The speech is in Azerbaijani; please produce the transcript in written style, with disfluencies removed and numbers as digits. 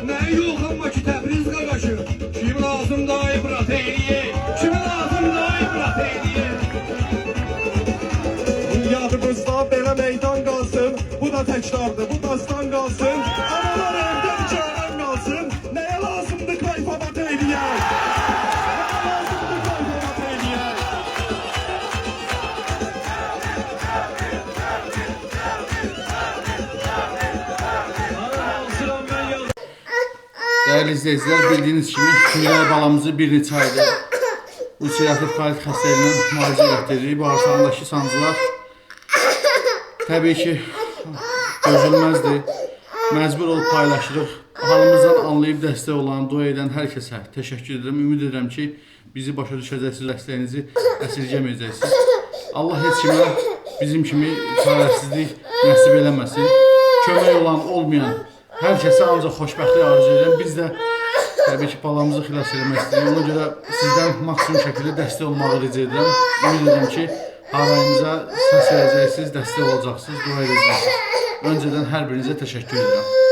Nə yox amma ki Təbriz qaqaşı. Kim lazım da ibrat eyliyə. Kim lazım da ibrat eyliyə. Yadımızda belə meydan qalsın. Bu da təkrardır, bu dastan qalsın. Analar evdən canan qalsın. Nəyə lazımdır kayfabat eyləyək? Değerli izleyiciler, bildiğiniz kimi Miray balamızı bir neçə aydır ulserativ kolit xəstəliyindən müalicə etdiririk. Bağırsağındakı sancılar təbii ki dözülməzdir. Məcbur olub paylaşırıq. Halımızdan anlayıb dəstək olan, dua edən hər kəsə təşəkkür edirəm. Ümid edirəm ki, bizi başa düşəcəksiniz, dəstəyinizi əsirgəməyəcəksiniz. Allah heç kimə bizim kimi çarəsizlik nəsib eləməsin. Kömək olan, olmayan hər kəsə ancaq xoşbəxtlik arzu edirəm. Biz də təbii ki, balamızı xilas etmək istəyirik. Ona görə sizdən maksimum şəkildə dəstək olmağı rica edirəm. Ümid edirəm ki, harayımıza səs verəcəksiniz, dəstək olacaqsınız, dua edəcəksiniz. Öncədən hər birinizə təşəkkür edirəm.